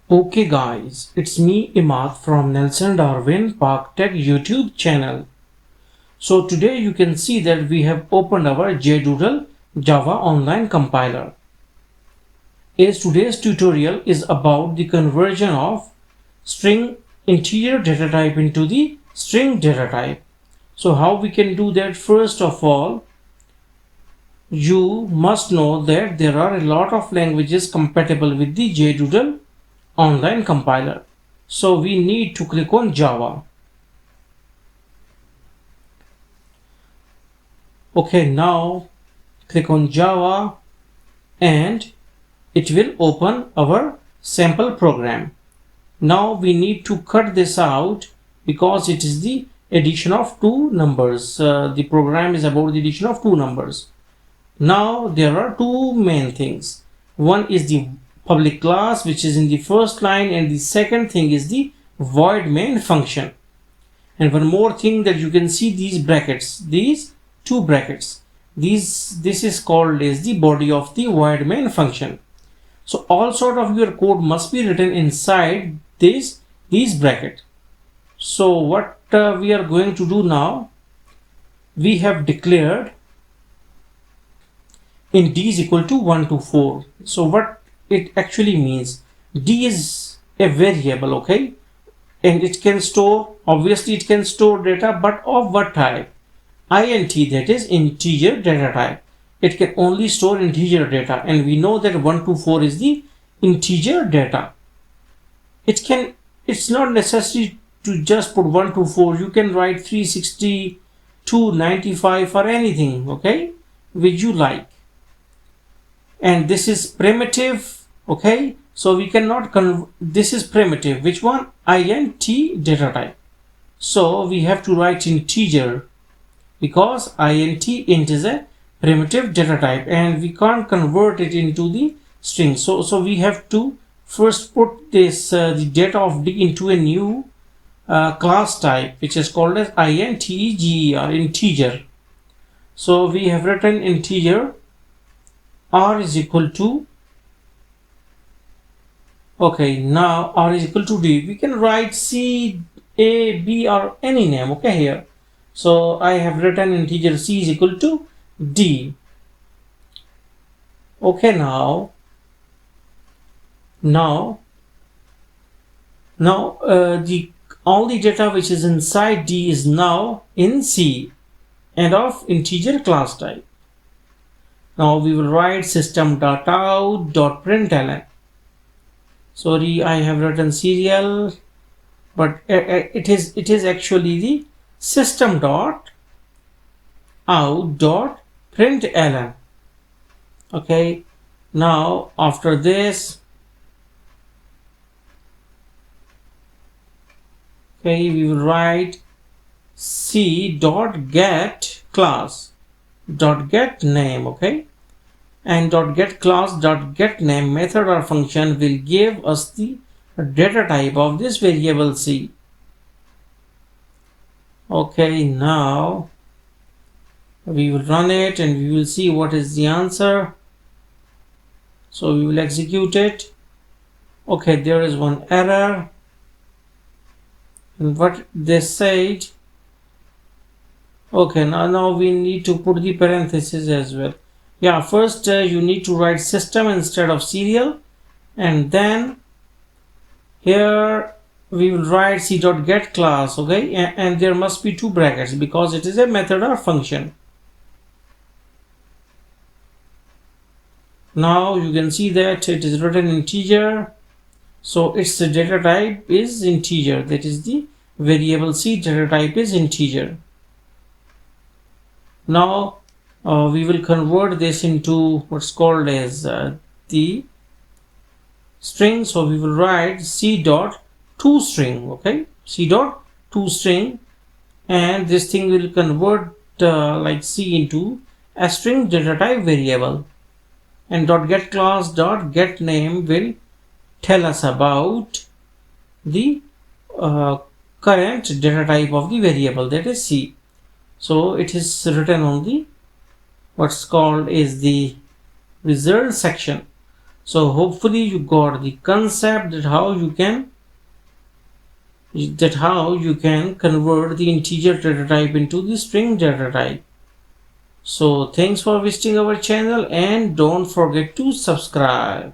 Okay guys, it's me Imad from Nelson Darwin Park Tech YouTube channel. So today you can see that we have opened our jdoodle Java online compiler. As today's tutorial is about the conversion of string integer data type into the string data type. So how we can do that? First of all, you must know that there are a lot of languages compatible with the jdoodle online compiler. So we need to click on Java. Okay, now click on Java and it will open our sample program. Now we need to cut this out because it is the addition of two numbers. The program is about the addition of two numbers. Now there are two main things. One is the public class, which is in the first line, and the second thing is the void main function. And one more thing, that you can see these brackets, these two brackets, this is called as the body of the void main function. So all sort of your code must be written inside these brackets. So what we are going to do now, we have declared in d is equal to 1 to 4. So what it actually means, d is a variable, okay, and it can store, obviously it can store data, but of what type? Int, that is integer data type. It can only store integer data, and we know that 1 to 4 is the integer data. It's not necessary to just put 1 to 4. You can write 360, 295 or anything, okay, which you like. And this is primitive, okay, so we cannot this is primitive. Which one? Int data type. So we have to write integer because int is a primitive data type and we can't convert it into the string. So we have to first put this the data of d into a new class type, which is called as integer, integer. So we have written integer r is equal to, okay, now r is equal to d. We can write c, a, b or any name, okay, here. So I have written integer c is equal to d. Okay, now all the data which is inside d is now in c and of integer class type. Now we will write system.out.println. Sorry, I have written serial, but it is actually the system.out.println. Okay, now after this, okay, we will write c.get class .get name, okay, and .get class .get name method or function will give us the data type of this variable c. Okay, now we will run it and we will see what is the answer. So we will execute it. Okay, there is one error, and what they said, okay, now we need to put the parentheses as well. Yeah, first you need to write system instead of serial, and then here we will write c.get class, okay, and there must be two brackets because it is a method or function. Now you can see that it is written integer, so its data type is integer, that is the variable c data type is integer. Now we will convert this into what's called as the string. So we will write c.toString, okay, c.toString, and this thing will convert like c into a string data type variable, and .get class .get name will tell us about the current data type of the variable, that is c. So it is written on the what's called is the result section. So hopefully you got the concept that how you can convert the integer data type into the string data type. So thanks for visiting our channel and don't forget to subscribe.